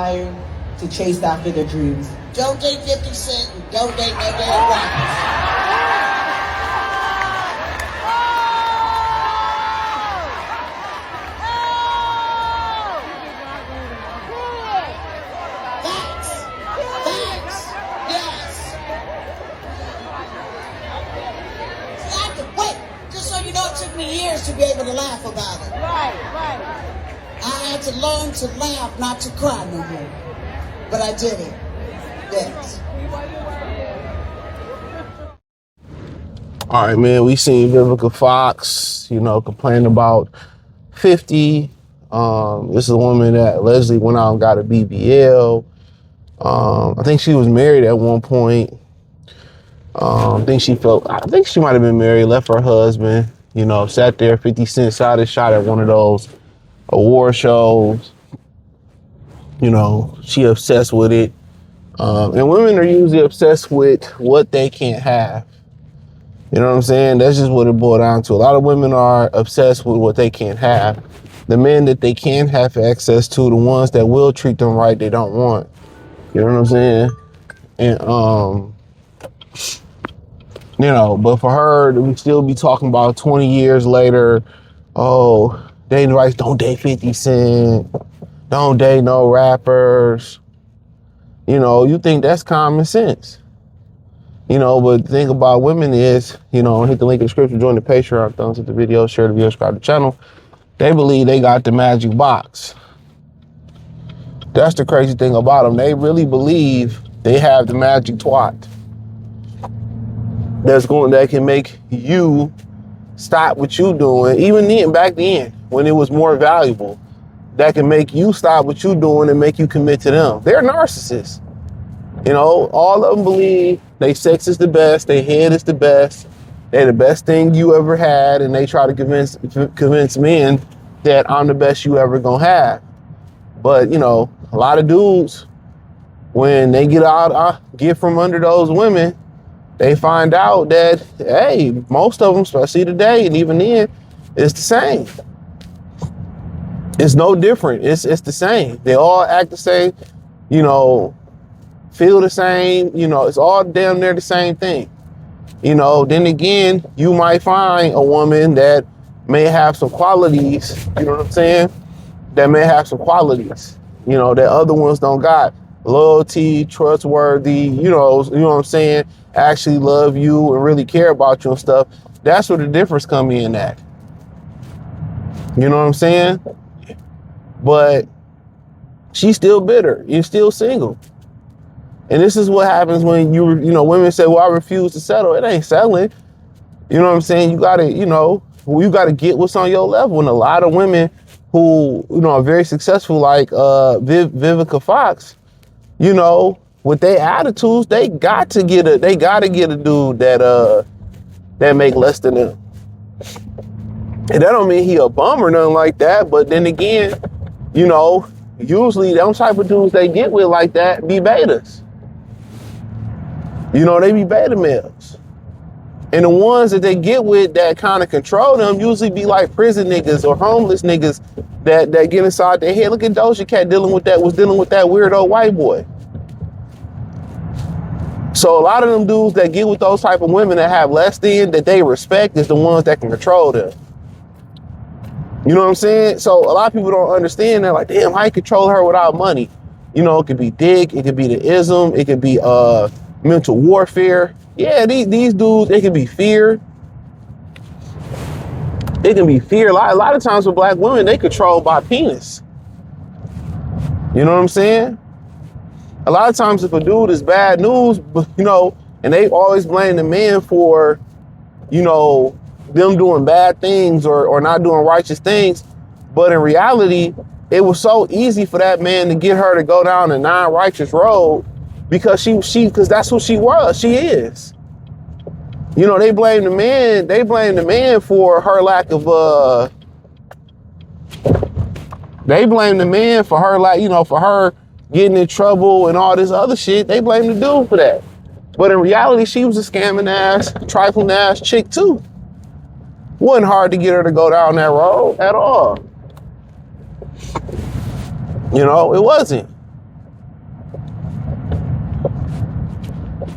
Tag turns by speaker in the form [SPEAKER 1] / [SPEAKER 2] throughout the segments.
[SPEAKER 1] aspire to chase after their dreams.
[SPEAKER 2] Don't date 50 Cent and don't date no damn rappers. Years to be able to laugh about it. Right. I had to learn to laugh, not to cry no more. But I did it. Yes.
[SPEAKER 3] All right, man, we seen Vivica Fox, complain about 50. This is a woman that Leslie went out and got a BBL. I think she was married at one point. I think she might have been married, left her husband. Sat there, 50 Cent shot at one of those award shows. She obsessed with it. And women are usually obsessed with what they can't have. You know what I'm saying? That's just what it boiled down to. A lot of women are obsessed with what they can't have. The men that they can have access to, the ones that will treat them right, they don't want. You know what I'm saying? And, but for her, we still be talking about 20 years later, dating advice, don't date 50 Cent, don't date no rappers. You think that's common sense. But the thing about women is, hit the link in the description, join the Patreon, thumbs up the video, share the video, subscribe to the channel. They believe they got the magic box. That's the crazy thing about them. They really believe they have the magic twat. That can make you stop what you doing, even then, back then, when it was more valuable, that can make you stop what you doing and make you commit to them. They're narcissists. All of them believe they sex is the best, they head is the best, they're the best thing you ever had, and they try to convince men that I'm the best you ever gonna have. But, a lot of dudes, when they get from under those women, they find out that, hey, most of them, especially today, and even then, it's the same. It's no different. It's the same. They all act the same, feel the same, it's all damn near the same thing. Then again, you might find a woman that may have some qualities, you know what I'm saying? That may have some qualities, that other ones don't got. Loyalty, trustworthy, you know what I'm saying? Actually love you and really care about you and stuff. That's where the difference come in at. You know what I'm saying? But she's still bitter. You're still single. And this is what happens when women say, well, I refuse to settle. It ain't settling. You know what I'm saying? You gotta get what's on your level. And a lot of women who, are very successful, like Vivica Fox, with their attitudes, they gotta get a dude that make less than them. And that don't mean he a bum or nothing like that. But then again, usually them type of dudes they get with like that be betas. They be beta males. And the ones that they get with that kind of control them usually be like prison niggas or homeless niggas that get inside their head. Look at Doja Cat dealing with that weirdo white boy. So a lot of them dudes that get with those type of women that have less than, that they respect, is the ones that can control them. You know what I'm saying? So a lot of people don't understand that, like, damn, how you control her without money? It could be dick, it could be the ism, it could be mental warfare. Yeah, these dudes, it can be fear. It can be fear. A lot of times with black women, they controlled by penis. You know what I'm saying? A lot of times if a dude is bad news, and they always blame the man for, them doing bad things or not doing righteous things. But in reality, it was so easy for that man to get her to go down a non-righteous road because because that's who she was. She is. They blame the man. They blame the man for her lack of. They blame the man for her for her getting in trouble and all this other shit. They blame the dude for that. But in reality, she was a scamming ass, trifling ass chick too. Wasn't hard to get her to go down that road at all. It wasn't.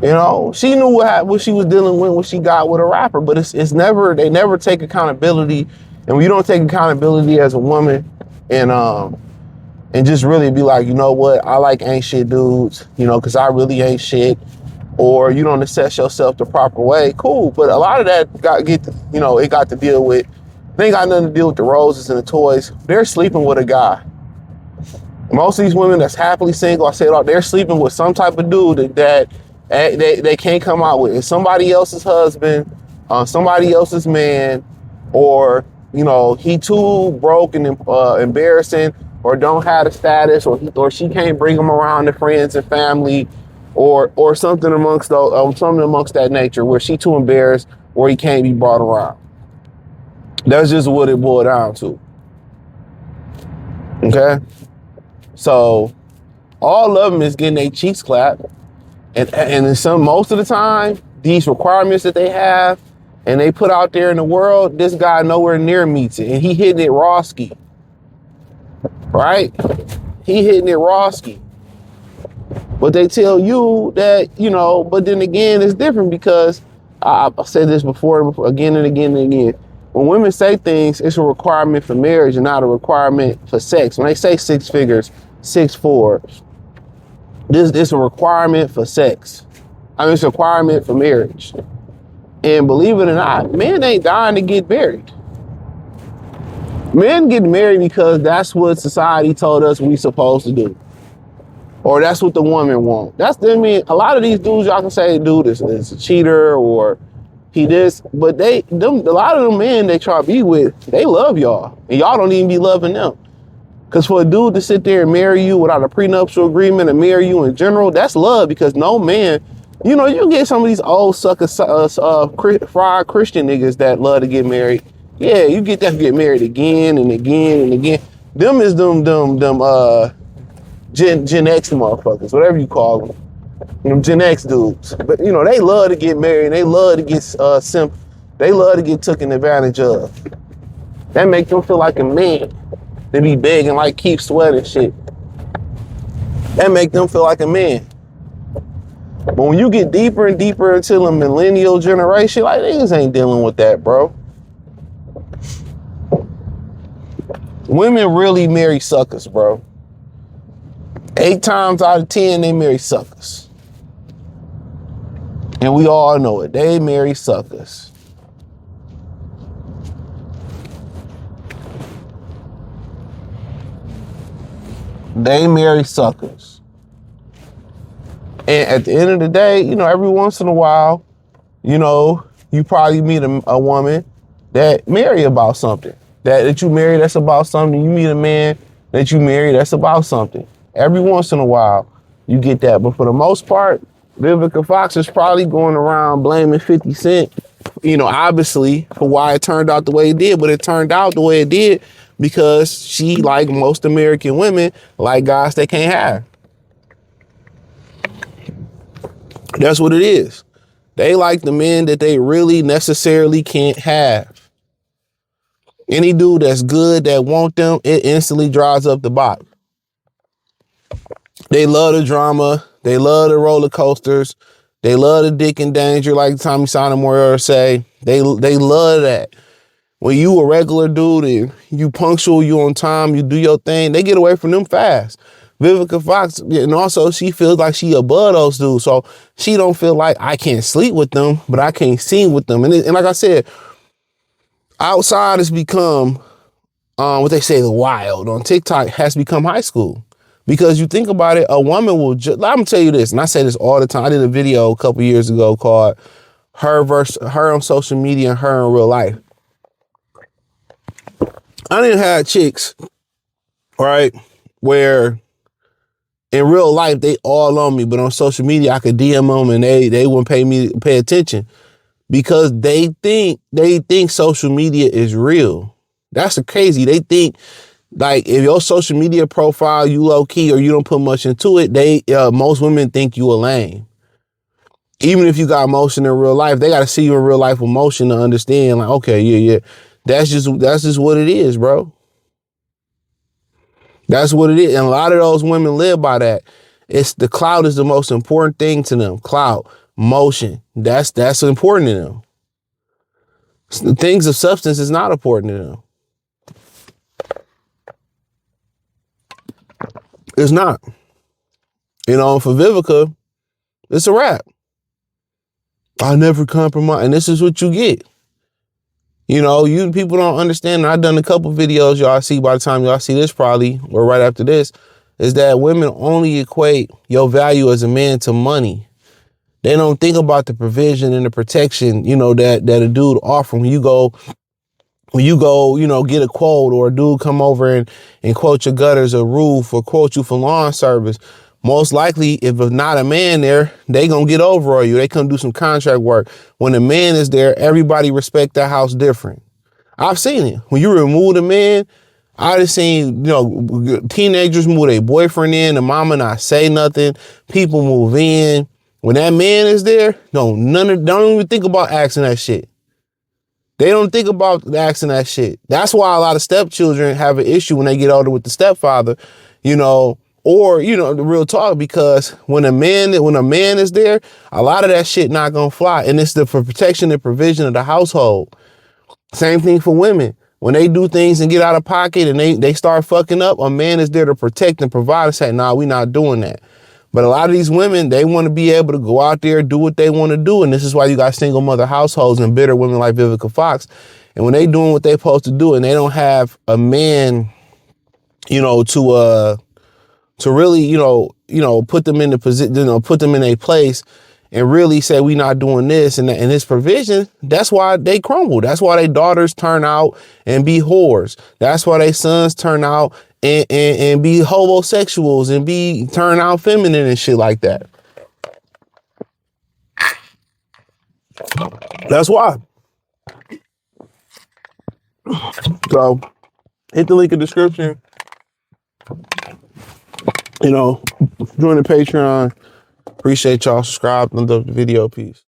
[SPEAKER 3] You know, she knew what she was dealing with when she got with a rapper, but they never take accountability. And when you don't take accountability as a woman and just really be like, you know what, I like ain't shit dudes, you know, because I really ain't shit, or you don't assess yourself the proper way, cool. But a lot of that it got to deal with, they ain't got nothing to deal with the roses and the toys. They're sleeping with a guy. Most of these women that's happily single, I say it all, they're sleeping with some type of dude that they can't come out with. It's somebody else's husband, somebody else's man, or, you know, he too broke and embarrassing, or don't have the status, or she can't bring him around to friends and family, or something amongst that nature, where she too embarrassed, or he can't be brought around. That's just what it boiled down to. Okay? So all of them is getting their cheeks clapped. And most of the time, these requirements that they have and they put out there in the world, this guy nowhere near meets it. And he hitting it rawski. Right? He hitting it rawski. But they tell you that, you know, but then again, it's different because I've said this before, again and again and again. When women say things, it's a requirement for marriage and not a requirement for sex. When they say 6 figures, 6'4", this is a requirement for sex. I mean, it's a requirement for marriage. And believe it or not, men ain't dying to get married. Men get married because that's what society told us we supposed to do. Or that's what the woman want. A lot of these dudes, y'all can say, dude is a cheater or he this, but a lot of them men they try to be with, they love y'all. And y'all don't even be loving them. Because for a dude to sit there and marry you without a prenuptial agreement and marry you in general, that's love. Because no man, you know, you get some of these old sucker fried Christian niggas that love to get married. Yeah, you get them get married again and again and again. Them is them Gen X motherfuckers, whatever you call them. Them Gen X dudes. But you know, they love to get married and they love to get they love to get taken advantage of. That make them feel like a man. They be begging like Keith Sweat and shit. That make them feel like a man. But when you get deeper and deeper into the millennial generation, like niggas ain't dealing with that, bro. Women really marry suckers, bro. 8 times out of 10, they marry suckers. And we all know it. They marry suckers. They marry suckers. And at the end of the day, you know, every once in a while, you know, you probably meet a woman that marry about something. That you marry that's about something. You meet a man that you marry that's about something. Every once in a while, you get that. But for the most part, Vivica Fox is probably going around blaming 50 Cent, you know, obviously, for why it turned out the way it did. But it turned out the way it did because she, like most American women, like guys they can't have. That's what it is. They like the men that they really necessarily can't have. Any dude that's good that want them, it instantly dries up the bottom. They love the drama. They love the roller coasters. They love the dick and danger, like Tommy Sotomayor say. They love that. When you a regular dude and you punctual, you on time, you do your thing, they get away from them fast. Vivica Fox, and also she feels like she above those dudes. So she don't feel like I can't sleep with them, but I can't sing with them. And like I said, outside has become, what they say, the wild on TikTok has become high school. Because you think about it, a woman will I'm gonna tell you this, and I say this all the time. I did a video a couple years ago called her on social media and her in real life. I didn't have chicks, right, where in real life they all on me, but on social media I could DM them and they wouldn't pay attention because they think social media is real. That's the crazy. They think like if your social media profile you low key or you don't put much into it, most women think you a lame. Even if you got emotion in real life, they got to see you in real life with emotion to understand. Like, okay, yeah, that's just what it is, bro. That's what it is. And a lot of those women live by that. It's the clout is the most important thing to them. Clout. motion. That's important to them. The things of substance is not important to them. It's not. You know, for Vivica, it's a wrap. I never compromise. And this is what you get. You know, you people don't understand. I've done a couple videos y'all see by the time y'all see this probably, or right after this, is that women only equate your value as a man to money. They don't think about the provision and the protection, you know, that a dude offer when you go, you know, get a quote, or a dude come over and quote your gutters or roof, or quote you for lawn service. Most likely, if it's not a man there, they gonna get over on you. They come do some contract work. When a man is there, everybody respect that house different. I've seen it. When you remove the man, I just seen, you know, teenagers move their boyfriend in, the mama not say nothing, people move in. When that man is there, don't even think about asking that shit. They don't think about asking that shit. That's why a lot of stepchildren have an issue when they get older with the stepfather, you know, or, you know, the real talk, because when a man is there, a lot of that shit not gonna fly. And it's for protection and provision of the household. Same thing for women. When they do things and get out of pocket and they start fucking up, a man is there to protect and provide and say, nah, we not doing that. But a lot of these women, they want to be able to go out there, do what they want to do. And this is why you got single mother households and bitter women like Vivica Fox. And when they doing what they supposed to do and they don't have a man, you know, to really, you know, put them in the position, you know, put them in a place and really say, we not doing this and this provision, that's why they crumble. That's why their daughters turn out and be whores. That's why their sons turn out and be homosexuals and turn out feminine and shit like that. That's why. So hit the link in the description. You know, join the Patreon. Appreciate y'all. Subscribe and love the video. Peace.